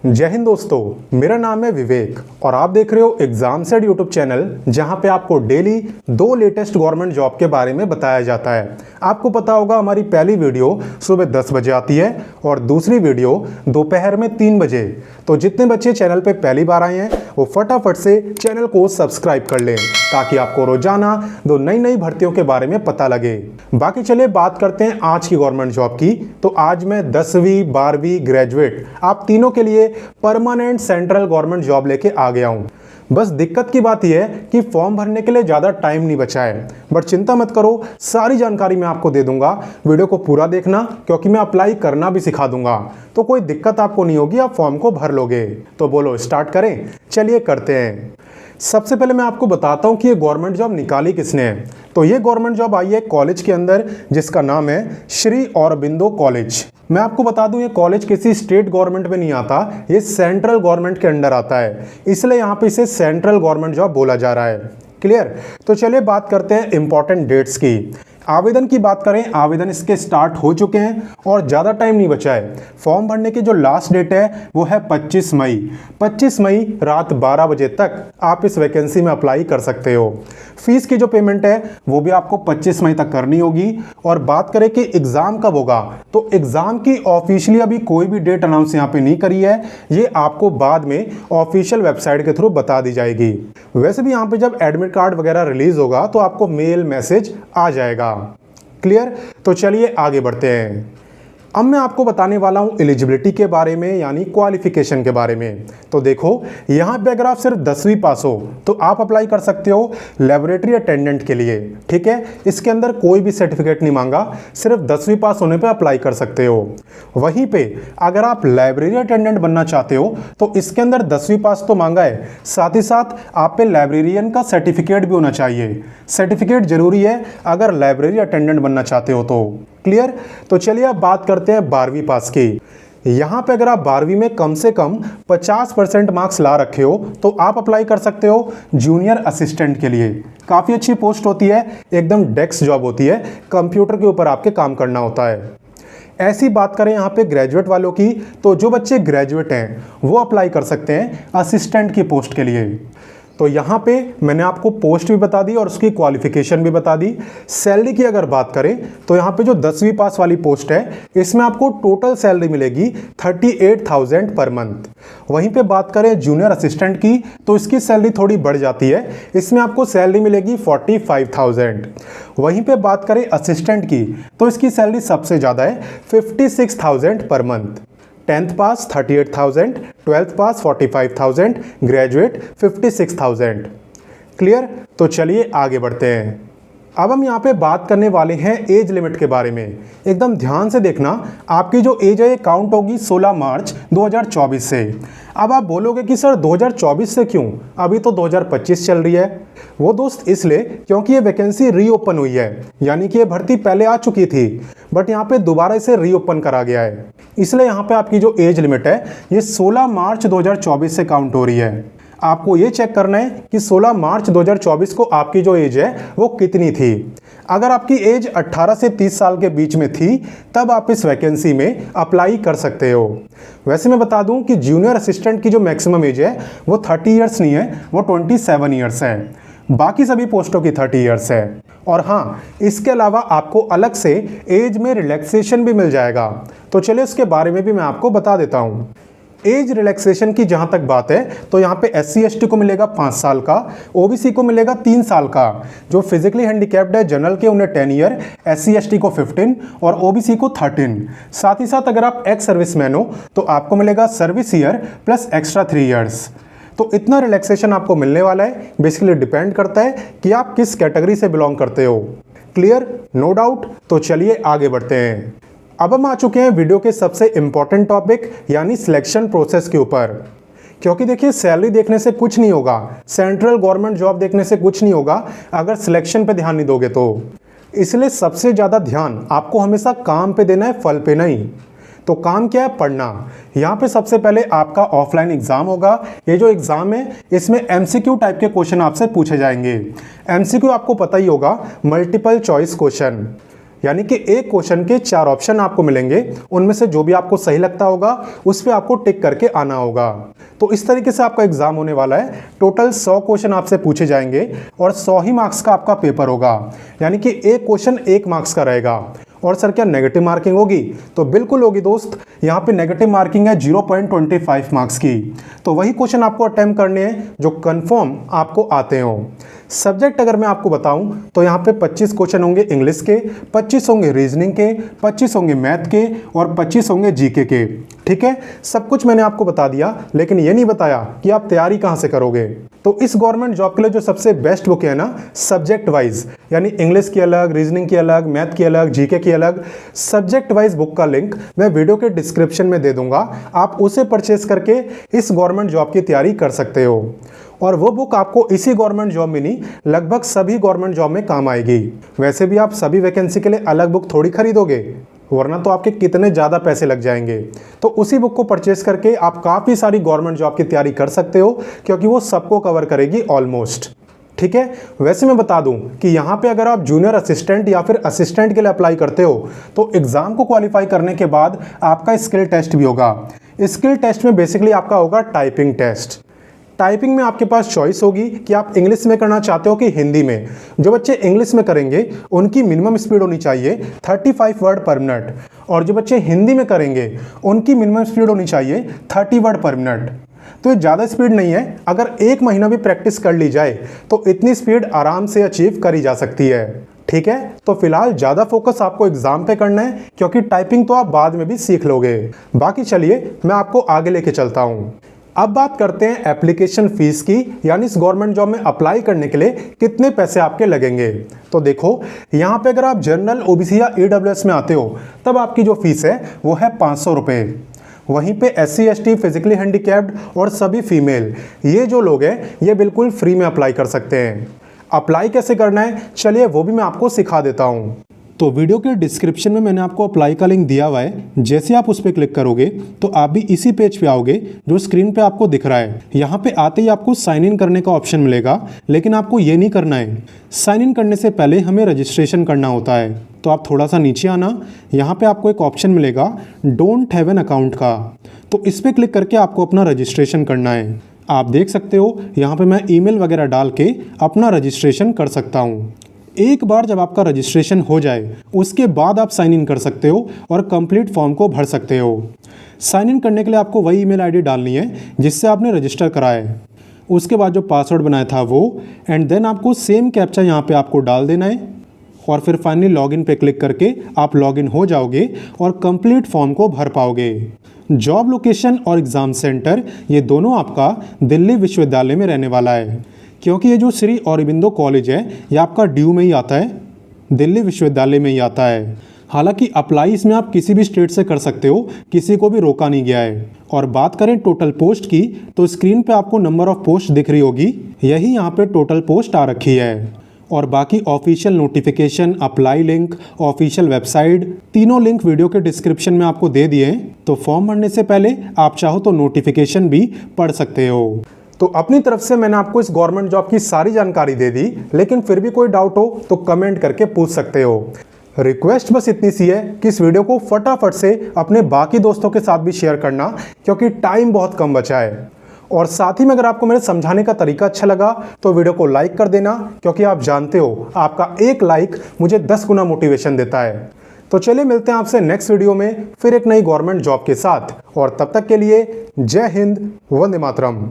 जय हिंद दोस्तों, मेरा नाम है विवेक और आप देख रहे हो एग्जाम सेट यूट्यूब चैनल, जहां पे आपको डेली 2 लेटेस्ट गवर्नमेंट जॉब के बारे में बताया जाता है। आपको पता होगा हमारी पहली वीडियो सुबह 10 बजे आती है और दूसरी वीडियो दोपहर में 3 बजे। तो जितने बच्चे चैनल पे पहली बार आए हैं वो फटाफट से चैनल को सब्सक्राइब कर लें ताकि आपको रोजाना 2 नई भर्तियों के बारे में पता लगे। बाकी चलिए बात करते हैं आज की गवर्नमेंट जॉब की। तो आज मैं 10वीं 12वीं ग्रेजुएट आप तीनों के लिए परमानेंट सेंट्रल गवर्नमेंट जॉब लेके आ गया हूं। बस दिक्कत की बात यह है कि फॉर्म भरने के लिए ज़्यादा टाइम नहीं बचा है, बट चिंता मत करो, सारी जानकारी मैं आपको दे दूंगा। वीडियो को पूरा देखना क्योंकि मैं अप्लाई करना भी सिखा दूंगा, तो कोई दिक्कत आपको नहीं होगी, आप फॉर्म को भर लोगे। तो बोलो स्टार्ट करें, चलिए करते हैं। सबसे पहले मैं आपको बताता हूं कि ये गवर्नमेंट जॉब निकाली किसने है। तो ये गवर्नमेंट जॉब आई है कॉलेज के अंदर जिसका नाम है श्री औरबिंदो कॉलेज। मैं आपको बता दूं ये कॉलेज किसी स्टेट गवर्नमेंट में नहीं आता, ये सेंट्रल गवर्नमेंट के अंडर आता है, इसलिए यहाँ पे इसे सेंट्रल गवर्नमेंट जॉब बोला जा रहा है। क्लियर? तो चलिए बात करते हैं इंपॉर्टेंट डेट्स की। आवेदन की बात करें, आवेदन इसके स्टार्ट हो चुके हैं और ज़्यादा टाइम नहीं बचा है। फॉर्म भरने की जो लास्ट डेट है वो है 25 मई। 25 मई रात 12 बजे तक आप इस वैकेंसी में अप्लाई कर सकते हो। फीस की जो पेमेंट है वो भी आपको 25 मई तक करनी होगी। और बात करें कि एग्ज़ाम कब होगा, तो एग्ज़ाम की ऑफिशियली अभी कोई भी डेट अनाउंस यहाँ पे नहीं करी है, ये आपको बाद में ऑफिशियल वेबसाइट के थ्रू बता दी जाएगी। वैसे भी यहाँ पे जब एडमिट कार्ड वगैरह रिलीज होगा तो आपको मेल मैसेज आ जाएगा। क्लियर? तो चलिए आगे बढ़ते हैं। अब मैं आपको बताने वाला हूं एलिजिबिलिटी के बारे में, यानी क्वालिफिकेशन के बारे में। तो देखो यहां पे अगर आप सिर्फ 10वीं पास हो तो आप अप्लाई कर सकते हो लेबोरेटरी अटेंडेंट के लिए। ठीक है, इसके अंदर कोई भी सर्टिफिकेट नहीं मांगा, सिर्फ 10वीं पास होने पे अप्लाई कर सकते हो। वहीं पे अगर आप लाइब्रेरी अटेंडेंट बनना चाहते हो तो इसके अंदर 10वीं पास तो मांगा है, साथ ही साथ आप पे लाइब्रेरियन का सर्टिफिकेट भी होना चाहिए। सर्टिफिकेट जरूरी है अगर लाइब्रेरी अटेंडेंट बनना चाहते हो तो। क्लियर? तो चलिए अब बात करते हैं 12वीं पास की। यहां पे अगर आप 12वीं में कम से कम 50% मार्क्स ला रखे हो तो आप अप्लाई कर सकते हो जूनियर असिस्टेंट के लिए। काफ़ी अच्छी पोस्ट होती है, एकदम डेस्क जॉब होती है, कंप्यूटर के ऊपर आपके काम करना होता है। ऐसी बात करें यहाँ पे ग्रेजुएट वालों की, तो जो बच्चे ग्रेजुएट हैं वो अप्लाई कर सकते हैं असिस्टेंट की पोस्ट के लिए। तो यहाँ पे मैंने आपको पोस्ट भी बता दी और उसकी क्वालिफिकेशन भी बता दी। सैलरी की अगर बात करें तो यहाँ पे जो 10वीं पास वाली पोस्ट है इसमें आपको टोटल सैलरी मिलेगी 38,000 पर मंथ। वहीं पे बात करें जूनियर असिस्टेंट की तो इसकी सैलरी थोड़ी बढ़ जाती है, इसमें आपको सैलरी मिलेगी 45,000। वहीं पे बात करें असिस्टेंट की तो इसकी सैलरी सबसे ज़्यादा है 56,000 पर मंथ। 10th पास 38,000, 12th पास 45,000, ग्रेजुएट 56,000। क्लियर? तो चलिए आगे बढ़ते हैं। अब हम यहाँ पे बात करने वाले हैं एज लिमिट के बारे में। एकदम ध्यान से देखना, आपकी जो एज है ये काउंट होगी 16 मार्च 2024 से। अब आप बोलोगे कि सर 2024 से क्यों, अभी तो 2025 चल रही है। वो दोस्त इसलिए क्योंकि ये वैकेंसी रीओपन हुई है, यानी कि ये भर्ती पहले आ चुकी थी बट यहाँ पे दोबारा इसे रीओपन करा गया है, इसलिए यहाँ पे आपकी जो एज लिमिट है ये 16 मार्च 2024 से काउंट हो रही है। आपको ये चेक करना है कि 16 मार्च 2024 को आपकी जो एज है वो कितनी थी। अगर आपकी एज 18 से 30 साल के बीच में थी तब आप इस वैकेंसी में अप्लाई कर सकते हो। वैसे मैं बता दूं कि जूनियर असिस्टेंट की जो मैक्सिमम एज है वो 30 ईयर्स नहीं है, वो 27 ईयर्स है। बाकी सभी पोस्टों की 30 ईयर्स है। और हाँ, इसके अलावा आपको अलग से एज में रिलैक्सेशन भी मिल जाएगा। तो चलिए उसके बारे में भी मैं आपको बता देता हूँ। एज रिलैक्सेशन की जहां तक बात है तो यहाँ पे SC ST को मिलेगा 5 साल का, OBC को मिलेगा 3 साल का, जो फिजिकली हैंडीकैप्ड है जनरल के उन्हें 10 ईयर, SC ST को 15 और OBC को 13। साथ ही साथ अगर आप एक्स सर्विसमैन हो तो आपको मिलेगा service year plus extra 3 years. तो इतना रिलैक्सेशन आपको मिलने वाला है। बेसिकली डिपेंड करता है कि आप किस कैटेगरी से बिलोंग करते हो। क्लियर? No doubt? तो चलिए आगे बढ़ते हैं। अब हम आ चुके हैं वीडियो के सबसे इंपॉर्टेंट टॉपिक यानी सिलेक्शन प्रोसेस के ऊपर। क्योंकि देखिए सैलरी देखने से कुछ नहीं होगा, सेंट्रल गवर्नमेंट जॉब देखने से कुछ नहीं होगा अगर सिलेक्शन पे ध्यान नहीं दोगे तो। इसलिए सबसे ज़्यादा ध्यान आपको हमेशा काम पे देना है, फल पे नहीं। तो काम क्या है? पढ़ना। यहाँ पे सबसे पहले आपका ऑफलाइन एग्जाम होगा। ये जो एग्जाम है इसमें MCQ टाइप के क्वेश्चन आपसे पूछे जाएंगे। MCQ आपको पता ही होगा, मल्टीपल चॉइस क्वेश्चन। यानी कि एक क्वेश्चन के 4 ऑप्शन आपको मिलेंगे, उनमें से जो भी आपको सही लगता होगा उस पर आपको टिक करके आना होगा। तो इस तरीके से आपका एग्जाम होने वाला है। टोटल 100 क्वेश्चन आपसे पूछे जाएंगे और 100 ही मार्क्स का आपका पेपर होगा, यानी कि एक क्वेश्चन 1 मार्क्स का रहेगा। और सर क्या नेगेटिव मार्किंग होगी? तो बिल्कुल होगी दोस्त। यहाँ पे नेगेटिव मार्किंग है 0.25 मार्क्स की। तो वही क्वेश्चन आपको अटेम्प्ट करने हैं जो कंफर्म आपको आते हो। सब्जेक्ट अगर मैं आपको बताऊं तो यहाँ पे 25 क्वेश्चन होंगे इंग्लिश के, 25 होंगे रीजनिंग के, 25 होंगे मैथ के और 25 होंगे जीके के। ठीक है, सब कुछ मैंने आपको बता दिया, लेकिन ये नहीं बताया कि आप तैयारी कहाँ से करोगे। तो इस गवर्नमेंट जॉब के लिए जो सबसे बेस्ट बुक है ना, सब्जेक्ट वाइज, यानी इंग्लिश की अलग, रीजनिंग की अलग, मैथ की अलग, जीके की अलग, सब्जेक्ट वाइज बुक का लिंक मैं वीडियो के डिस्क्रिप्शन में दे दूंगा। आप उसे परचेस करके इस गवर्नमेंट जॉब की तैयारी कर सकते हो। और वो बुक आपको इसी गवर्नमेंट जॉब में नहीं, लगभग सभी गवर्नमेंट जॉब में काम आएगी। वैसे भी आप सभी वैकेंसी के लिए अलग बुक थोड़ी खरीदोगे, वरना तो आपके कितने ज़्यादा पैसे लग जाएंगे। तो उसी बुक को परचेस करके आप काफ़ी सारी गवर्नमेंट जॉब की तैयारी कर सकते हो, क्योंकि वो सबको कवर करेगी ऑलमोस्ट। ठीक है, वैसे मैं बता दूं कि यहाँ पे अगर आप जूनियर असिस्टेंट या फिर असिस्टेंट के लिए अप्लाई करते हो तो एग्ज़ाम को क्वालिफाई करने के बाद आपका स्किल टेस्ट भी होगा। स्किल टेस्ट में बेसिकली आपका होगा टाइपिंग टेस्ट। टाइपिंग में आपके पास चॉइस होगी कि आप इंग्लिश में करना चाहते हो कि हिंदी में। जो बच्चे इंग्लिश में करेंगे उनकी मिनिमम स्पीड होनी चाहिए 35 वर्ड पर मिनट, और जो बच्चे हिंदी में करेंगे उनकी मिनिमम स्पीड होनी चाहिए 30 वर्ड पर मिनट। तो ये ज़्यादा स्पीड नहीं है, अगर 1 महीना भी प्रैक्टिस कर ली जाए तो इतनी स्पीड आराम से अचीव करी जा सकती है। ठीक है, तो फिलहाल ज़्यादा फोकस आपको एग्जाम पे करना है, क्योंकि टाइपिंग तो आप बाद में भी सीख लोगे। बाकी चलिए मैं आपको आगे लेके चलता हूँ। अब बात करते हैं एप्लीकेशन फीस की, यानी इस गवर्नमेंट जॉब में अप्लाई करने के लिए कितने पैसे आपके लगेंगे। तो देखो, यहाँ पे अगर आप जनरल, ओबीसी या ईडब्ल्यूएस में आते हो तब आपकी जो फीस है वो है 500 रुपये। वहीं पे SC ST, फिजिकली हैंडीकैप्ड और सभी फीमेल, ये जो लोग हैं ये बिल्कुल फ्री में अप्लाई कर सकते हैं। अप्लाई कैसे करना है चलिए वो भी मैं आपको सिखा देता हूँ। तो वीडियो के डिस्क्रिप्शन में मैंने आपको अप्लाई का लिंक दिया हुआ है। जैसे आप उस पर क्लिक करोगे तो आप भी इसी पेज पे आओगे जो स्क्रीन पे आपको दिख रहा है। यहाँ पे आते ही आपको साइन इन करने का ऑप्शन मिलेगा, लेकिन आपको ये नहीं करना है। साइन इन करने से पहले हमें रजिस्ट्रेशन करना होता है। तो आप थोड़ा सा नीचे आना, यहाँ पे आपको एक ऑप्शन मिलेगा डोंट हैव एन अकाउंट का। तो इस पर क्लिक करके आपको अपना रजिस्ट्रेशन करना है। आप देख सकते हो यहाँ पे मैं ईमेल वगैरह डाल के अपना रजिस्ट्रेशन कर सकता हूँ। एक बार जब आपका रजिस्ट्रेशन हो जाए उसके बाद आप साइन इन कर सकते हो और कंप्लीट फॉर्म को भर सकते हो। साइन इन करने के लिए आपको वही ईमेल आईडी डालनी है जिससे आपने रजिस्टर कराया है। उसके बाद जो पासवर्ड बनाया था वो, एंड देन आपको सेम कैप्चा यहाँ पे आपको डाल देना है और फिर फाइनली लॉगिन पे क्लिक करके आप लॉगिन हो जाओगे और कंप्लीट फॉर्म को भर पाओगे। जॉब लोकेशन और एग्ज़ाम सेंटर ये दोनों आपका दिल्ली विश्वविद्यालय में रहने वाला है, क्योंकि ये जो श्री औरबिंदो कॉलेज है ये आपका ड्यू में ही आता है, दिल्ली विश्वविद्यालय में ही आता है। हालांकि अप्लाई इसमें आप किसी भी स्टेट से कर सकते हो, किसी को भी रोका नहीं गया है। और बात करें टोटल पोस्ट की तो स्क्रीन पे आपको नंबर ऑफ पोस्ट दिख रही होगी, यही यहाँ पे टोटल पोस्ट आ रखी है। और बाकी official notification, apply link, official website, तीनों लिंक वीडियो के डिस्क्रिप्शन में आपको दे दिए हैं। तो फॉर्म भरने से पहले आप चाहो तो नोटिफिकेशन भी पढ़ सकते हो। तो अपनी तरफ से मैंने आपको इस गवर्नमेंट जॉब की सारी जानकारी दे दी, लेकिन फिर भी कोई डाउट हो तो कमेंट करके पूछ सकते हो। रिक्वेस्ट बस इतनी सी है कि इस वीडियो को फटाफट से अपने बाकी दोस्तों के साथ भी शेयर करना, क्योंकि टाइम बहुत कम बचा है। और साथ ही में अगर आपको मेरे समझाने का तरीका अच्छा लगा तो वीडियो को लाइक कर देना, क्योंकि आप जानते हो आपका एक लाइक मुझे 10 गुना मोटिवेशन देता है। तो चलिए मिलते हैं आपसे नेक्स्ट वीडियो में फिर एक नई गवर्नमेंट जॉब के साथ, और तब तक के लिए जय हिंद, वंदे मातरम।